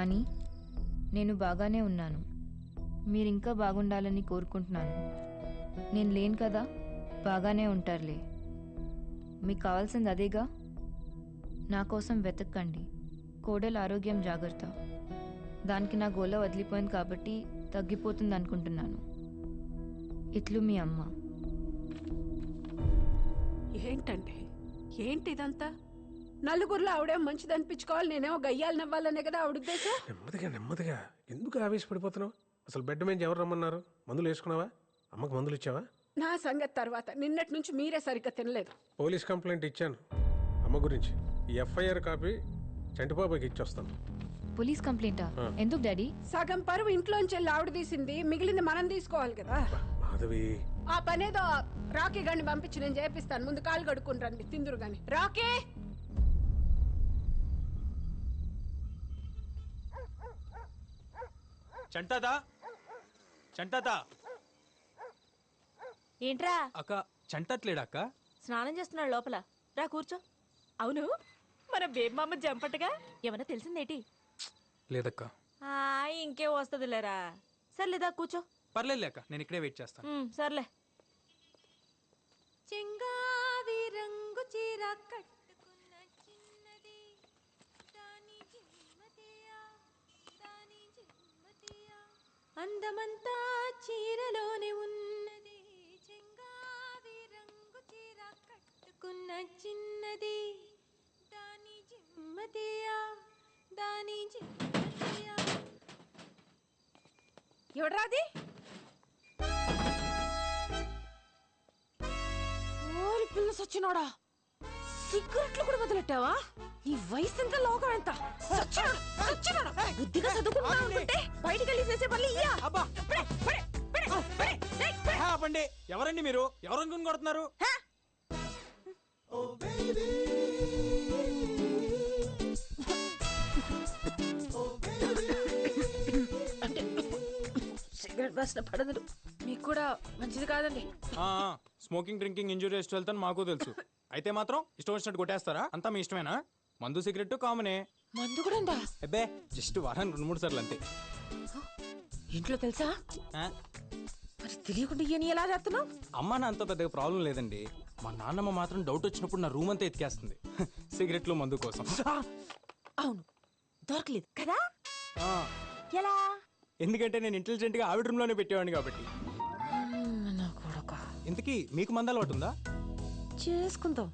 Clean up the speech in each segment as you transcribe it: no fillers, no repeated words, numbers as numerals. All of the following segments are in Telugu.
నాని, నేను బాగానే ఉన్నాను. మీరింకా బాగుండాలని కోరుకుంటున్నాను. నేను లేను కదా, బాగానే ఉంటారులే. మీకు కావాల్సింది అదేగా. నా కోసం వెతక్కండి. కోడలు ఆరోగ్యం జాగ్రత్త. దానికి నా గోల వదిలిపోయింది కాబట్టి తగ్గిపోతుంది అనుకుంటున్నాను. ఇట్లు మీ అమ్మ. ఏంటంటే ఏంటి ఇదంతా? నలుగురిలో ఆవిడేం మంచిది అనిపించుకోవాలి, నేనేమో గయ్యాలు నవ్వాలనే కదా ఆవిడ ఉద్దేశం. నెమ్మదిగా నెమ్మదిగా ఎందుకు ఆవేశపడిపోతున్నావు? అసలు బెడ్ మీద ఎవరు రమ్మన్నారు? మందులు వేసుకున్నావా? అమ్మకు మందులు ఇచ్చావా? నా సంగతి తర్వాత. నిన్నటి నుంచి మీరే సరిగ్గా తినలేదు. పోలీస్ కంప్లైంట్ ఇచ్చాను అమ్మ గురించి. ఈ ఎఫ్ఐఆర్ కాపీ చంటిబాబుకి ఇచ్చొస్తాను. పోలీస్ కంప్లైంటా? ఎందుకు డాడీ? సగం పరువు ఇంట్లోంచి వెళ్ళి ఆవిడ తీసింది, మిగిలింది మనం తీసుకోవాలి కదా. మాధవి, ఆ పనేదో రాకీ గాని పంపించి నేను చేపిస్తాను. ముందు కాలు కడుక్కుని రండి, తిందురు గాని. రాకీ, చంటాదా చంటాదా ఏంట్రా అక్క, చంటట్లేడా అక్క? స్నానం చేస్తున్నాడు లోపల. రా కూర్చో. అవును, మన బేబమ్మ జంపటగా ఏమన్నా తెలిసిందేటి? లేదక్క. ఇంకే వస్తుందిలేరా. సర్లేదా కూర్చో. పర్లేదు అక్క, నేను ఇక్కడే వెయిట్ చేస్తాను. సర్లే. చెంగావి రంగు చీర కట్టుకున్న చిన్నది, దాని జిమ్మతియా, దాని జిమ్మతియా, అందమంతా చీరలోనే ఉన్నది. చెంగావి రంగు చీర కట్టుకున్న చిన్నది, దాని జిమ్మతియా, దాని జిమ్మతియా. ఎవడ్రాది? పిల్ల సచ్చినోడా, సిగరెట్లు కూడా వదిలెట్టావా? ఈ వయసు ఎంత, లోకం ఎంత? బుద్ధిగా చదువుకుంటున్నా అనుకుంటే బయటికి వెళ్ళి చేసే పనులు ఇయ్యా. ఆపండి. ఎవరండి మీరు? ఎవరనుకుని కొడుతున్నారు? సిగరెట్ వాసన పడదు, మీకు కూడా మంచిది కాదండి. Smoking, drinking injurious to health అని మాకు తెలుసు. అయితే మాత్రం ఇష్టం వచ్చినట్టు కొట్టేస్తారా? అంతా మీ ఇష్టమేనా? మందు సిగరెట్ కామనే. మందు కూడా ఉందా? అబ్బే, జస్ట్ వారానికి 2-3 సార్లు అంతే. ఇంట్లో తెలుసా? మరి తెలియకుండా ఇయని ఎలా చేస్తున్నావు? అమ్మ నా అంత పెద్దగా ప్రాబ్లం లేదండి. మా నాన్నమ్మ మాత్రం డౌట్ వచ్చినప్పుడు నా రూమ్ అంతా ఎతికేస్తుంది సిగరెట్లు, మందు కోసం. అవును, దొరకలేదు కదా. ఎలా? ఎందుకంటే నేను ఇంటెలిజెంట్ గా ఆవిడ రూమ్ లోనే పెట్టేవాడిని కాబట్టి. నా కొడుక, ఇంతకీ మీకు మందు అలవాటు ఉందా? చేసుకుందాం,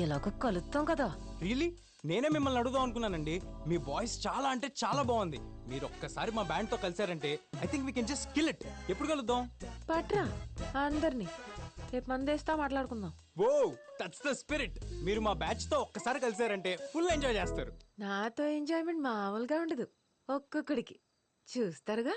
ఎలాగో కలుద్దాం కదా. రియలీ? నేనే మిమ్మల్ని అడుగుదాం అనుకున్నానండి. మీ వాయిస్ చాలా అంటే చాలా బాగుంది. మీరు ఒక్కసారి మా బ్యాండ్ తో కలిసారంటే I think we can just kill it. ఎప్పుడు కలుద్దాం? పట్రా అందరినీ, రేపు మందేస్తా, మాట్లాడుకుందాం. Oh, that's the spirit. మీరు మా బ్యాచ్ తో ఒక్కసారి కలిసారంటే ఫుల్ ఎంజాయ్ చేస్తారు. నాతో ఎంజాయ్మెంట్ మామూలుగా ఉండదు, ఒక్కొక్కడికి చూస్తారుగా.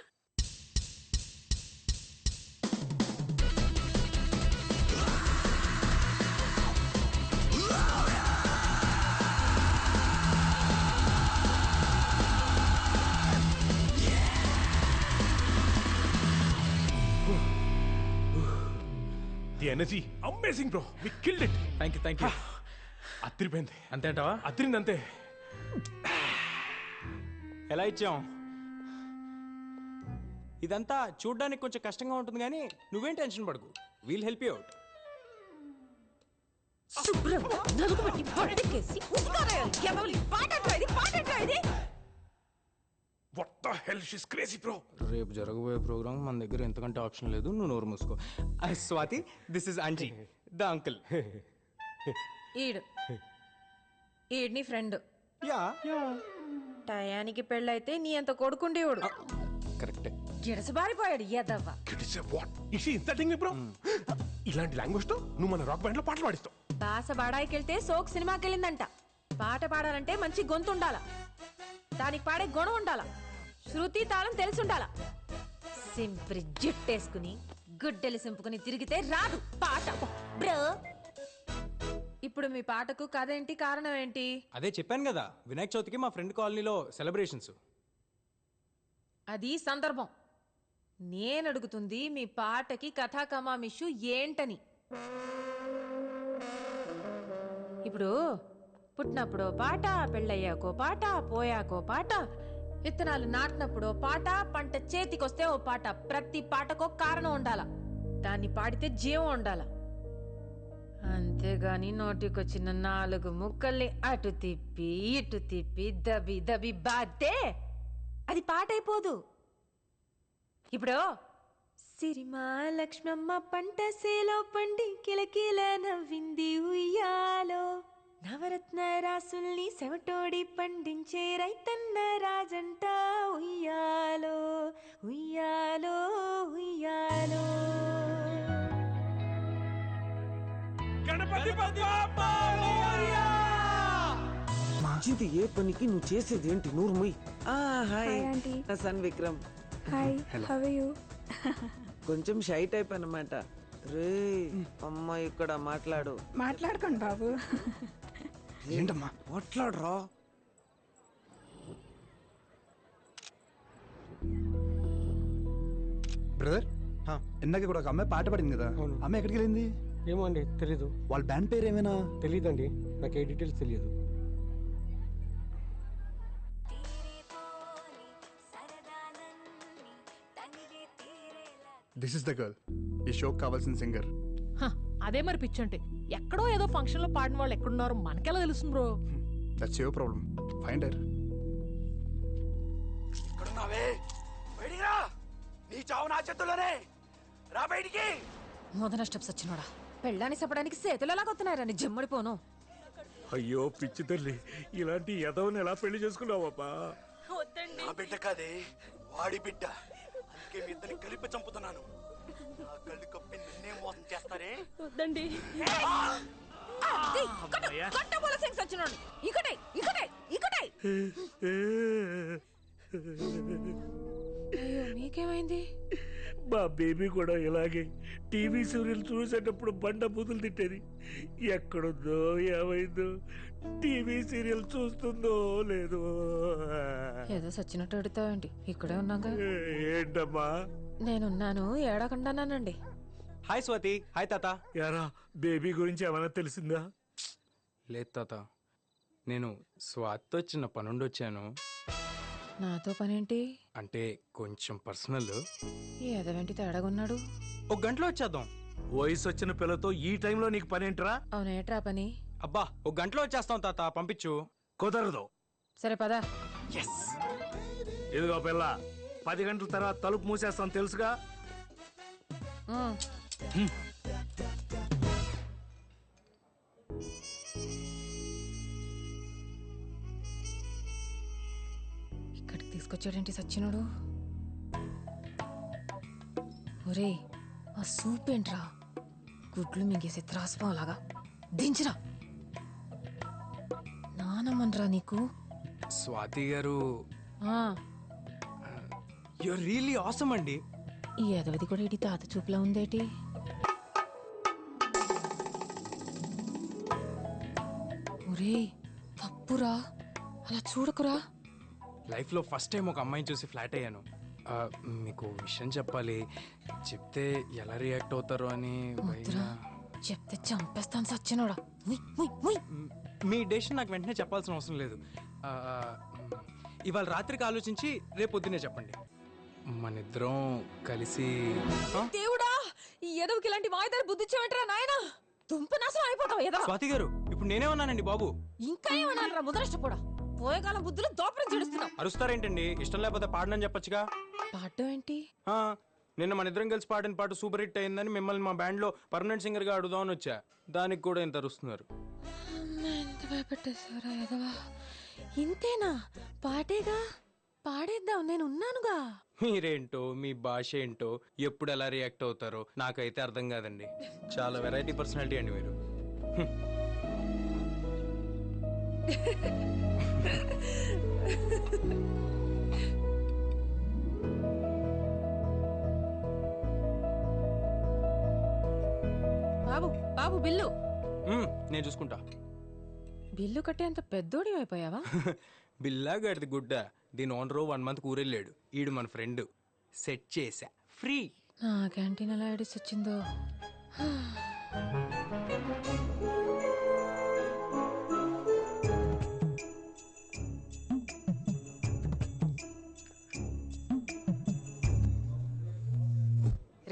The energy amazing bro, we killed it. Thank you. అదిరిపోయింది. అంతేంటావా? అదిరింది అంతే. ఎలా ఇచ్చాం? ఇదంతా చూడ్డానికి కొంచెం కష్టంగా ఉంటుంది కానీ నువ్వేం టెన్షన్ పడకు. We'll help you out. What the hell, she is crazy bro. రేపు జరగబోయే ప్రోగ్రామ్ మన దగ్గర ఎంతకంటే ఆప్షన్ లేదు. నువ్వు నోరు మూసుకో. Swathi, this is Anji, the uncle. ఈడ్ని ఫ్రెండ్. యా, టయానికి పెళ్ళైతే నీ అంత కొడుకుండేవాడు. కరెక్టే. గిడసబారిపోయాడు ఎదవ్వ. ఇలాంటి లాంగ్వేజ్ తో నువ్వు మన రాక్ బ్యాండ్ లో పాటలు పాడిస్తావు. బాస బాడాయికెళ్తే సోక్ సినిమాకి వెళ్ళిందంట. పాట పాడాలంటే మంచి గొంతు ఉండాల, దానికి పాడే గుణం ఉండాల, శృతి తాళం తెలిసి ఉండాల. సింప్రి జుట్టేసుకుని గుడ్డెలు సింపుకుని తిరిగితే రాదు పాట బ్రో. ఇప్పుడు మీ పాటకు కథ ఏంటి, కారణం ఏంటి? అదే చెప్పాను కదా, వినాయక చవితికి మా ఫ్రెండ్ కాలనీలో సెలబ్రేషన్స్. అది సందర్భం. నేను అడుగుతుంది మీ పాటకి కథా కమామిషు ఏంటని. ఇప్పుడు పుట్టినప్పుడో పాట, పెళ్ళయ్యాకో పాట, పోయాకో పాట, విత్తనాలు నాటినప్పుడు ఓ పాట, పంట చేతికొస్తే ఓ పాట. ప్రతి పాటకో కారణం ఉండాల. దాన్ని పాడితే జీవం ఉండాల. అంతేగాని నోటికొచ్చిన 4 ముక్కల్ని అటు తిప్పి ఇటు తిప్పి దబి దబి బాతే అది పాట అయిపోదు. ఇప్పుడు సిరిమా లక్ష్మమ్మ పంట సేలో పండి కిలకిల నవ్వింది ఉయ్యాలో, నవరత్న రాసుల్ని సెవటోడి పండించే రైతన్న రాజంట ఉయ్యాలో ఉయ్యాలో ఉయ్యాలో. మంచిది ఏ పనికి నువ్వు చేసేది ఏంటి? నూరు మొయ్. Hi aunty. నా son Vikram. Hi, how are you? కొంచెం షై టైప్ అన్నమాట. రే అమ్మ ఇక్కడ మాట్లాడు. మాట్లాడుకోండి బాబు. ఏంటమ్మా? మాట్లాడరా. బ్రదర్ ఇందాక కూడా ఒక అమ్మాయి పాట పాడింది కదా, అమ్మాయి ఎక్కడికి వెళ్ళింది? ఏమో అండి, తెలీదు. వాళ్ళ బ్యాండ్ పేరు ఏమైనా? తెలీదండి, నాకు ఏ డీటెయిల్స్ తెలియదు. దిస్ ఇస్ ద గర్ల్, ఈ షోకి కావాల్సిన సింగర్. అదే మరి పిచ్చంటే ఎక్కడో ఏదో ఫంక్షన్ లో పాడిన వాళ్ళు ఎక్కడున్నారో మనకెలా తెలుస్తుంది bro? That's your problem. Find her. మొదన స్టెప్స్ వచ్చినోడా పెళ్ళాన్ని చెప్పడానికి చేతులు ఎలా కొత్తున్నారని జమ్మడిపోను. అయ్యో పిచ్చి తల్లి, ఇలాంటి యదవని ఎలా పెళ్లి చేసుకున్నావబ్బా? నా బిడ్డ కాదే, వాడి బిడ్డ. అందుకే మీ ఇద్దరిని కలిపి చంపుతున్నాను. నా కళ్ళు కప్పి నిన్నే మోసం చేస్తారే. వద్దండి. ఇకటే ఇకటే ఇకటే. అయ్యో మీకేమైంది? మా బేబీ కూడా ఇలాగే టీవీ సీరియల్ చూసేటప్పుడు బండ బూతులు తిట్టేది. ఎక్కడుందో ఏమైందో, టీవీ సీరియల్ చూస్తుందో లేదో. ఏదో సచ్చినట్టు అడుగుతావేంటి? ఇక్కడే ఉన్నాగా. ఏంటమ్మా? నేనున్నాను, ఏడకుండానండి. హాయ్ స్వాతి. హాయ్ తాత. యారా, బేబీ గురించి ఏమైనా తెలిసిందా? లేదు తాత, నేను స్వాతితో చిన్న పనుండి వచ్చాను. నాతో పనేంటి? అంటే కొంచెం పర్సనల్. ఏదవేంటి తేడాగున్నాడు? ఒక గంటలో వచ్చేద్దాం. వయసు వచ్చిన పిల్లతో ఈ టైంలో నీకు పనేంట్రా? అవునేట్రా పని? అబ్బా, ఒక గంటలో వచ్చేస్తాం తాత, పంపించు. కుదరదు. సరే పదా. ఇదిగో పిల్ల, 10 గంటల తర్వాత తలుపు మూసేస్తాం తెలుసుగా. ఇక్కడికి తీసుకొచ్చాడేంటి సచ్చినోడు? ఒరే ఆ సూప్ ఏంట్రా? గుడ్లు మింగేసే త్రాసుపాలాగా దించరా. నానమ్మన్రా నీకు. స్వాతి గారు, ఆ, యూర్ రియల్లీ ఆసమ్ అండి. ఈ ఎదవది కూడా ఇటు తాత చూపులా ఉందేటి? ఒరే తప్పురా, అలా చూడకురా. లైఫ్లో ఫస్ట్ టైం ఒక అమ్మాయిని చూసి ఫ్లాట్ అయ్యాను. మీకు విషయం చెప్పాలి, చెప్తే ఎలా రియాక్ట్ అవుతారో అని వద్దురా, చెప్తే చంపేస్తాను సచ్చినోడా. ఉయ్, ఉయ్, ఉయ్. మీ డెసిషన్ నాకు వెంటనే చెప్పాల్సిన అవసరం లేదు. ఇవాళ రాత్రికి ఆలోచించి రేపు పొద్దునే చెప్పండి. మనిద్దరం కలిసి దేవుడా, ఈ ఎదవకి ఇలాంటి మాయదారి బుద్ధి చెవిట్రా నాయనా. దుంపనాశనం అయిపోతావు ఎదవ. స్వాతి గారు, ఇప్పుడు నేనేమన్నానండి బాబు? ఇంకా ఏమన్నారా ముదరష్టపోడా? పోయేకాలం బుద్ధులు దోపరం చెడుస్తున్నావు. అరుస్తారేంటండి? ఇష్టం లేకపోతే పాడనని చెప్పొచ్చుగా. పాడడం ఏంటి? నిన్న మన ఇద్దరం కలిసి పాడిన పాట సూపర్ హిట్ అయిందని మిమ్మల్ని మా బ్యాండ్ లో పర్మనెంట్ సింగర్ గా అడుగుదామని వచ్చా. దానికి కూడా ఇంత అరుస్తున్నారు. ఎంత భయపెట్టేశారా ఎదవా. ఇంతేనా? పాటేగా, పాడేద్దాం, నేను ఉన్నానుగా. మీరేంటో, మీ భాష ఏంటో, ఎప్పుడు ఎలా రియాక్ట్ అవుతారో నాకైతే అర్థం కాదండి. చాలా వెరైటీ పర్సనాలిటీ అండి మీరు. బాబు బాబు బిల్లు. నేను చూసుకుంటా. బిల్లు కట్టేంత పెద్దోడి అయిపోయావా? బిల్లా గడిది గుడ్డ. దీని ఓనరు 1 month ఊరెళ్ళాడు. ఈడు మన ఫ్రెండ్. సెట్ చేశా, ఫ్రీ. నా క్యాంటీన్ ఎలా ఐడిస్ వచ్చిందో.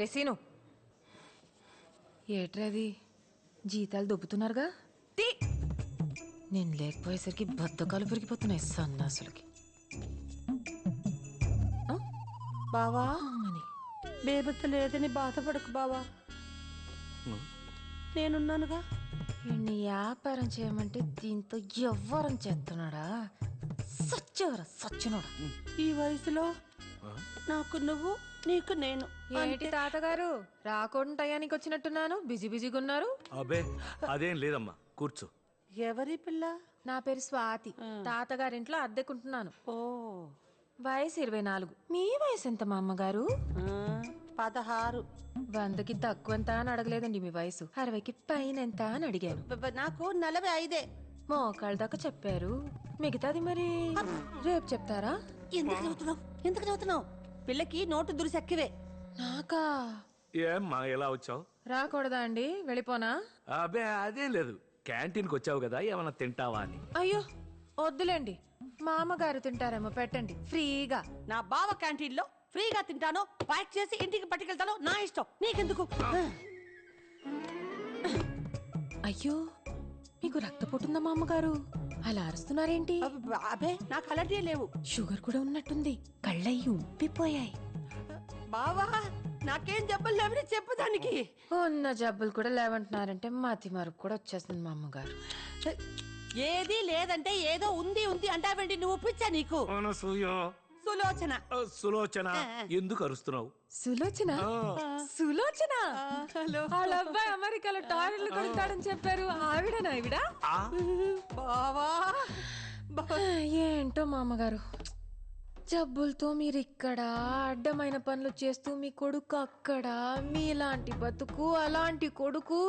రెసీను ఏట్రది జీతాలు దొబ్బుతున్నారుగా తీ నేను లేకపోయేసరికి బద్దకాలు పెరిగిపోతున్నాయి సన్నాసులకి బావా బేబత్త లేదని బాధపడకు బావా, నేనున్నానుగా. వీడిని వ్యాపారం చేయమంటే దీంతో ఎవ్వరం చేస్తున్నాడా? సచ్చినోడా. ఈ వయసులో నాకు నువ్వు, నీకు నేను. ఏంటి తాతగారు రాకుండా టయానికి వచ్చినట్టున్నాను? బిజీగా ఉన్నారు. అబే అదేం లేదమ్మా, కూర్చో. ఎవరి పిల్ల? నా పేరు స్వాతి, తాతగారింట్లో అద్దెకుంటున్నాను. ఓ, వయసు 24. మీ వయసు ఎంత మా అమ్మగారు? 16. 100కి తక్కువంత అని అడగలేదండి మీ వయసు. 60కి పైన ఎంత అని అడిగాను. నాకు 45. మోకాళ్ళ దాకా చెప్పారు, మిగతాది మరి రేపు చెప్తారా? ఎందుకు చదువుతున్నావు? పిల్లకి నోటు దురిసెక్కివే. నాకా? ఏమ్మా ఎలా వచ్చావు? రాకూడదా అండి, వెళ్ళిపోనా? అబే అదేం లేదు, క్యాంటీన్కి వచ్చావు కదా, ఏమన్నా తింటావా అని. అయ్యో వద్దులేండి, మా అమ్మగారు తింటారేమో, పెట్టండి ఫ్రీగా. నా బావ క్యాంటీన్ లో ఫ్రీగా తింటాను, ప్యాక్ చేసి ఇంటికి పట్టుకెళ్తాను, నా ఇష్టం, నీకెందుకు? అయ్యో మీకు రక్తపోటుందా మా అమ్మగారు? అలా అరుస్తున్నారేంటి? అబే నాకు అలర్జీ లేవు. షుగర్ కూడా ఉన్నట్టుంది, కళ్ళయ్యి ఉబ్బిపోయాయి. బావా నాకేం జబ్బులు లేవని చెప్పు దానికి. ఉన్న జబ్బులు కూడా లేవంటున్నారంటే మతి మరుపు కూడా వచ్చేస్తుంది మా అమ్మగారు. ఏది లేదంటే ఏదో ఉంది అంటావేంటి? నువ్వు పిచ్చా నీకు? సులోచన. సులోచన ఎందుకు అరుస్తున్నావు? సులోచన? సులోచన వాళ్ళ అబ్బాయి అమెరికాలో టాయిలెట్లు కొడతాడని చెప్పారు, ఆవిడనా ఆవిడ? బావా ఏంటో మా అమ్మగారు, జబ్బులతో మీరు ఇక్కడ అడ్డమైన పనులు చేస్తూ, మీ కొడుకు అక్కడ, మీలాంటి బతుకు అలాంటి కొడుకు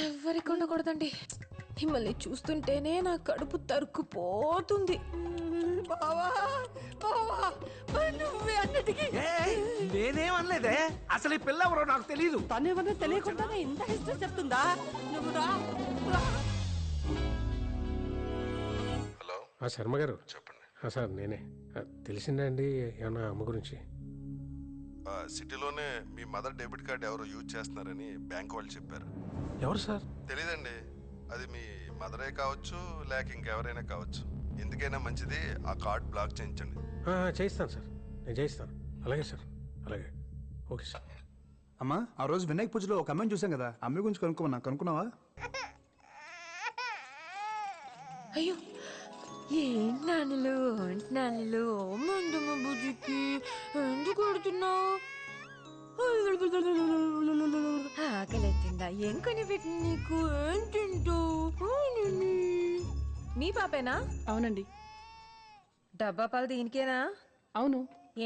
ఎవరికి ఉండకూడదండి. మిమ్మల్ని చూస్తుంటేనే నా కడుపు తరుక్కుపోతుంది. బావా బావా నువ్వే అన్నిటికీ. నేనేమనలేదే, అసలు ఈ పిల్ల ఎవరో నాకు తెలియదు. తనేమన్నా తెలియకుండానే ఇంత హిస్టరీ చెప్తుందా? నువ్వు రా. హలో శర్మ గారు చెప్పండి. సార్ నేనే. తెలిసిందా అండి ఏమన్నా అమ్మ గురించి? సిటీలోనే మీ మదర్ డెబిట్ కార్డ్ ఎవరో యూజ్ చేస్తున్నారని బ్యాంక్ వాళ్ళు చెప్పారు. ఎవరు సార్? తెలీదండి, అది మీ మదరే కావచ్చు లేక ఇంకెవరైనా కావచ్చు. ఎందుకైనా మంచిది ఆ కార్డ్ బ్లాక్ చేయించండి. చేయిస్తాను సార్, నేను చేయిస్తాను. అలాగే సార్, అలాగే. Okay sir. అమ్మా ఆ రోజు వినాయక పూజలో ఒక అమ్మాయిని చూసాం కదా, అమ్మాయి గురించి కనుక్కున్నావా? అయ్యో ఏంటి నాన్నలు మందమ్మ బుజ్జికి ఎందుకు కొడుతున్నావు? ఆకలిస్తుందా? ఏం కొని పెట్టి నీకు? ఏం తింటావు? మీ పాపేనా? అవునండి. డబ్బా పాలు దీనికేనా? అవును.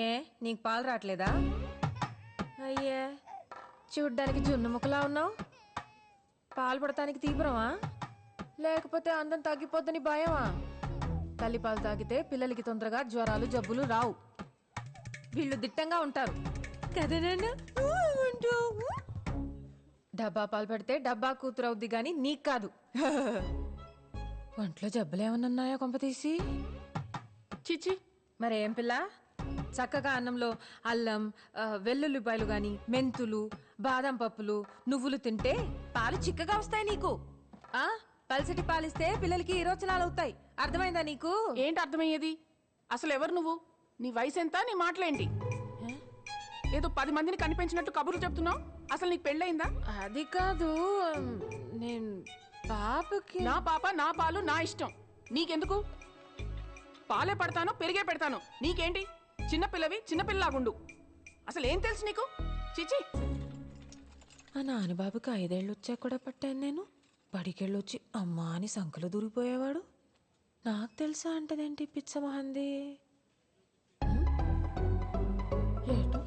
ఏ నీకు పాలు రావట్లేదా? అయ్యే చూడ్డానికి జున్ను ముక్కలా ఉన్నావు. పాలు పడటానికి తీవ్రమా లేకపోతే అందం తగ్గిపోద్దని భయమా? తల్లిపాలు తాగితే పిల్లలకి తొందరగా జ్వరాలు జబ్బులు రావు, వీళ్ళు దిట్టంగా ఉంటారు కదేనా? డబ్బా పాలు పెడితే డబ్బా కూతురు అవుద్ది గాని నీకు కాదు. ఒంట్లో జబ్బులేమన్నాయా కొంపతీసి? చిచి మరేం పిల్ల, చక్కగా అన్నంలో అల్లం వెల్లుల్లిపాయలు గాని, మెంతులు, బాదం పప్పులు, నువ్వులు తింటే పాలు చిక్కగా వస్తాయి నీకు. ఆ పల్సటి పాలిస్తే పిల్లలకి ఈరోచనాలు అవుతాయి, అర్థమైందా నీకు? ఏంటి అర్థమయ్యేది? అసలు ఎవరు నువ్వు? నీ వయసు ఎంత? నీ మాటలేంటి? ఏదో 10 మందిని కనిపించినట్టు కబుర్లు చెప్తున్నావు. అసలు నీకు పెళ్ళయిందా? అది కాదు, నేను పాపకి. నా పాప నా పాలు నా ఇష్టం, నీకెందుకు? పాలే పడతాను, పెరిగే పెడతాను, నీకేంటి? చిన్నపిల్లవి చిన్నపిల్లలాగుండు. అసలు ఏం తెలుసు నీకు? చిచి. ఆ నాన్నబాబుకి 5 ఏళ్ళు వచ్చా కూడా పట్టాను నేను. బడికెళ్ళొచ్చి అమ్మా అని సంకలు దూరిపోయేవాడు. నాకు తెలుసా అంటదేంటి పిచ్చ మహంది? ఏటు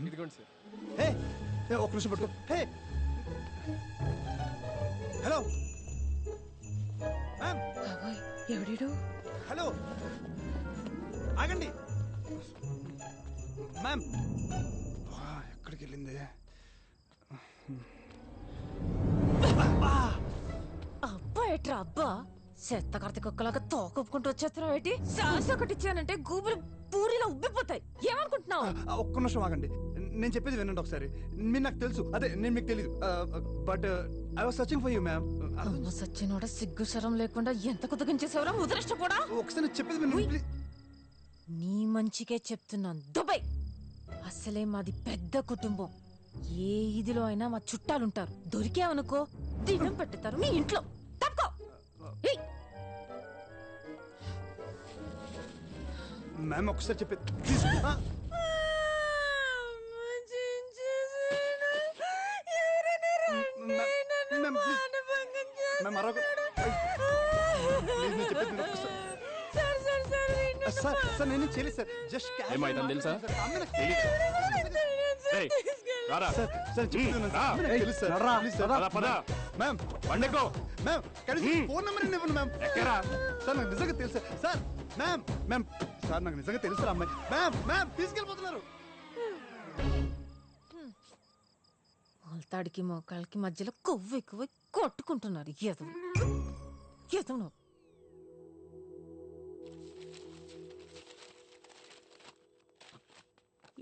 ఇదిగోండి సార్. ఒక నిమిషం పట్టుకో. హలో బాబోయ్, ఎవడీడు? హలో ఆగండి మ్యామ్. ఎక్కడికి వెళ్ళింది? అబ్బా ఎట్రా అబ్బా, చెత్త కర్త కుక్కలాగా తోకొప్పుకుంటూ వచ్చేస్తున్నావు ఏంటి? శ్వాస ఒకటి ఇచ్చానంటే గూబులు పూరిలో ఉబ్బిపోతాయి. ఏమనుకుంటున్నావు? ఒక్క నిమిషం ఆగండి, నేను చెప్పేది వినండి ఒకసారి. మీరు నాకు తెలుసు, అదే నేను మీకు తెలియదు. But I was searching for you ma'am. సచ్చినోడ సిగ్గు శరం లేకుండా ఎంత కుదగించేసేవరా ముదరష్టపోడా. ఒకసారి చెప్పేది వినండి. నీ మంచికే చెప్తున్నాను. దుబాయ్ అసలే మాది పెద్ద కుటుంబం. ఏ ఇదిలో అయినా మా చుట్టాలుంటారు. దొరికావనుకో దినం పెట్టుతారు మీ ఇంట్లో. తప్పుకో. మ్యామ్ ఒకసారి చెప్పేది సార్. నేను చేయలేదు సార్, జస్ట్ ఏమైందని తెలుసా? ఫోన్ నెంబర్ ఇవ్వండి మ్యామ్. సార్ నాకు నిజంగా తెలుసు సార్. మ్యామ్ మ్యామ్ సార్ నాకు నిజంగా తెలుసు అమ్మాయి. Ma'am ma'am తీసుకెళ్ళిపోతున్నారు. మొలతాడికి మోకాళ్ళకి మధ్యలో కొవ్వు ఎక్కువ కొట్టుకుంటున్నారు. ఎదవు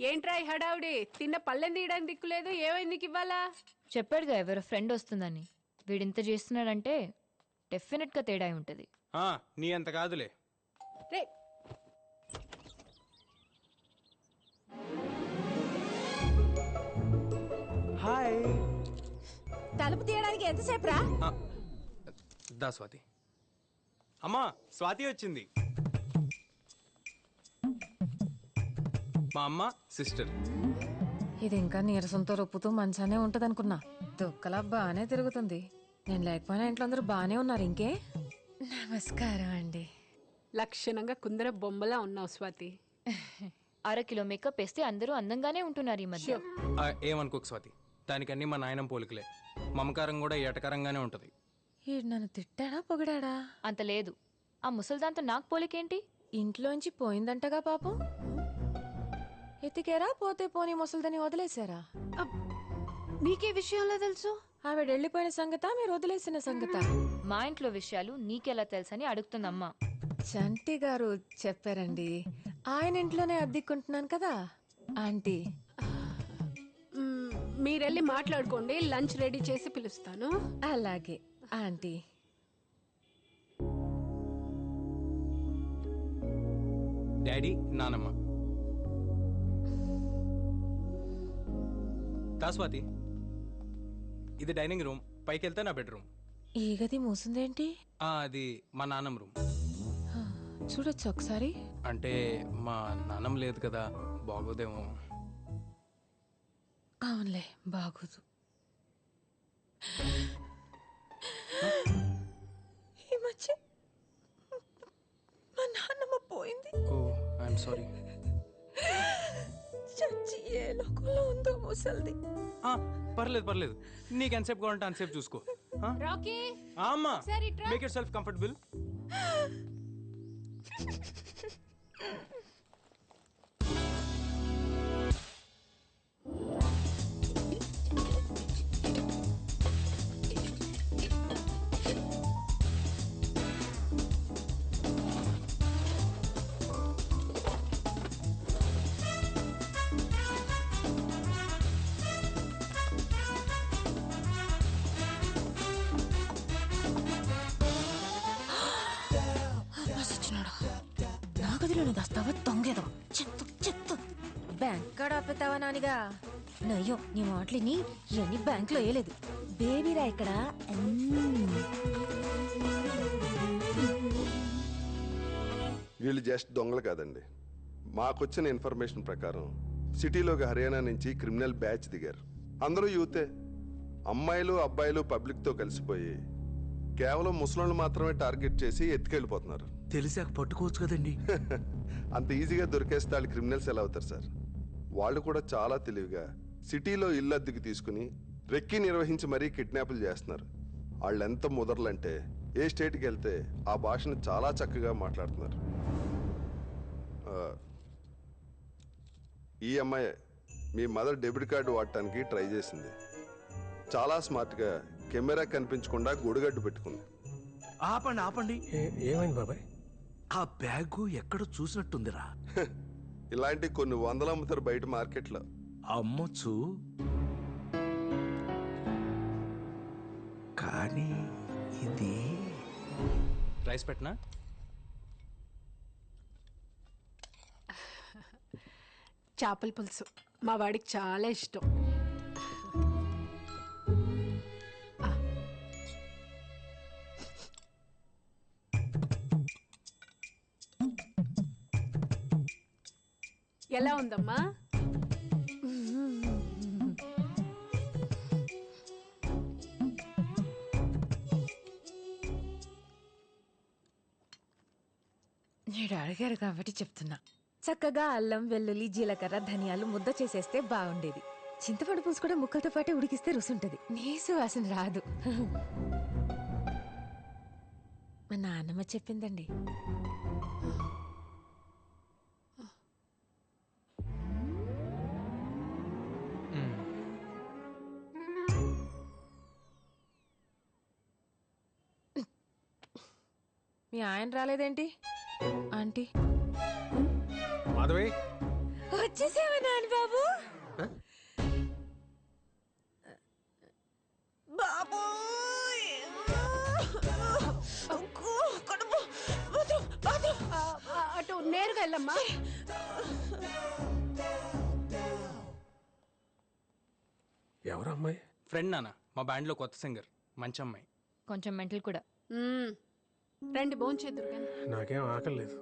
ఏంట్రా ఈ హడావుడి? తిన్న పళ్ళెం తీయడానికి దిక్కులేదు. ఏమైంది నీకు ఇవ్వాలా? చెప్పాడుగా ఎవరో ఫ్రెండ్ వస్తుందని. వీడింత చేస్తున్నాడంటే డెఫినెట్గా తేడా అయి ఉంటుంది. నీ అంత కాదులే. రే హాయ్. తలుపు తీయడానికి ఎంతసేపు రా? దా స్వాతి. అమ్మా స్వాతి వచ్చింది. మా అమ్మ సిస్టర్. ఇది ఇంకా నీరసంతో రొప్పుతూ మంచానే ఉంటదనుకున్నా. దుక్కలా బానే తిరుగుతుంది. నేను లేకపోయినా ఇంట్లో అందరూ బానే ఉన్నారు. ఇంకే నమస్కారం అండి. లక్షణంగా కుందర బొమ్మలా ఉన్నావు స్వాతి. 1/2 కిలో మేకప్ వేస్తే అందరూ అందంగానే ఉంటున్నారు ఈ మధ్య. ఏమనుకోకు స్వాతి, దానికన్నీ మా నాయనం పోలికలే. మమకారం కూడా ఏటకరంగానే ఉంటది. ఈడు నన్ను తిట్టాడా పొగిడాడా? అంత లేదు. ఆ ముసల్దాంతో నాకు పోలికేంటి? ఇంట్లోంచి పోయిందంటగా పాపం. ఎతికారా? పోతే పోనీ ముసల్దని వదిలేశారా? నీకే విషయంలో తెలుసు? ఆవిడ వెళ్ళిపోయిన సంగత, మీరు వదిలేసిన సంగత? మా ఇంట్లో విషయాలు నీకెలా తెలుసని అడుగుతుందమ్మా. చంటి గారు చెప్పారండి. ఆయన ఇంట్లోనే అద్దెకుంటున్నాను కదా ఆంటీ. మీరెళ్ళి మాట్లాడుకోండి, లంచ్ రెడీ చేసి పిలుస్తాను. అలాగే ఆంటీ. డాడీ, నానమ్మ. స్వాతి, ఇది డైనింగ్ రూమ్. పైకి వెళ్తే నా బెడ్రూమ్. ఈ గది మూసిందేంటి? అది మా నాన్నమ్మ రూమ్. చూడొచ్చు ఒకసారి. అంటే మా నాన్నమ్మ లేదు కదా, బాగోదేమో. అవునులే, బాగోదు. ఈ మధ్య మా నాన్నమ్మ పోయింది. ఓ ఐఎమ్ సారీ. చచ్చి ఏ లోకంలో ఉందో ముసల్ది. పర్లేదు పర్లేదు, నీకు ఎంతసేపు కావాలంటే అంతసేపు చూసుకో. రాకీ, అమ్మా మేక్ యువర్ సెల్ఫ్ కంఫర్టబుల్. దస్తావా దొంగేదో. చెత్త చెత్త. బ్యాంక్ కాడ ఆపేతావా నానిగా? నయ్యో, నీ మాటలిని ఇవన్నీ బ్యాంక్ లో వేయలేదు. బేబీరా ఇక్కడ. వీళ్ళు జస్ట్ దొంగలు కాదండి. మాకొచ్చిన ఇన్ఫర్మేషన్ ప్రకారం సిటీలోకి హర్యానా నుంచి క్రిమినల్ బ్యాచ్ దిగారు. అందరూ యూతే. అమ్మాయిలు అబ్బాయిలు పబ్లిక్తో కలిసిపోయి కేవలం ముసలోళ్ళు మాత్రమే టార్గెట్ చేసి ఎత్తుకెళ్ళిపోతున్నారు. తెలిసాక పట్టుకోవచ్చు కదండి. అంత ఈజీగా దొరికేస్తే వాళ్ళు క్రిమినల్స్ ఎలా అవుతారు సార్? వాళ్ళు కూడా చాలా తెలివిగా సిటీలో ఇల్లు అద్దెకి తీసుకుని రెక్కి నిర్వహించి మరీ కిడ్నాపులు చేస్తున్నారు. వాళ్ళు ఎంత ముదర్లంటే ఏ స్టేట్కి వెళ్తే ఆ భాషను చాలా చక్కగా మాట్లాడుతున్నారు. ఈ అమ్మాయి మీ మదర్ డెబిట్ కార్డు వాడటానికి ట్రై చేసింది. చాలా స్మార్ట్గా కెమెరా కనిపించకుండా గొడుగడ్డు పెట్టుకుంది. ఆపండి ఆపండి. ఏమైంది బాబాయ్? ఆ బ్యాగు ఎక్కడ చూసినట్టుందిరా. ఇలాంటి కొన్ని వందలు అమ్ముతారు బయట మార్కెట్లో. అమ్మొచ్చు, కానీ ఇది రైస్ పెట్టనా? చేపల పులుసు మా వాడికి చాలా ఇష్టం. ఎలా ఉందమ్మా? నేను అడిగారు కాబట్టి చెప్తున్నా. చక్కగా అల్లం, వెల్లుల్లి, జీలకర్ర, ధనియాలు ముద్ద చేసేస్తే బాగుండేది. చింతపండు పులుసు కూడా ముక్కలతో పాటే ఉడికిస్తే రుసుంటది. నీసు వాసన రాదు. మా నాన్నమ్మ చెప్పిందండి. మీ ఆయన రాలేదేంటి ఆంటీ? మాధవి, వచ్చేసేవా నాన్న బాబు? బాబు అటు నేరుగా వెళ్ళమ్మా. ఎవరు అమ్మాయి? ఫ్రెండ్ నాన్న, మా బ్యాండ్లో కొత్త సింగర్, మంచి అమ్మాయి. కొంచెం మెంటల్ కూడా. రండి భోంచేద్దురు కానీ. నాకేం ఆకలి లేదు.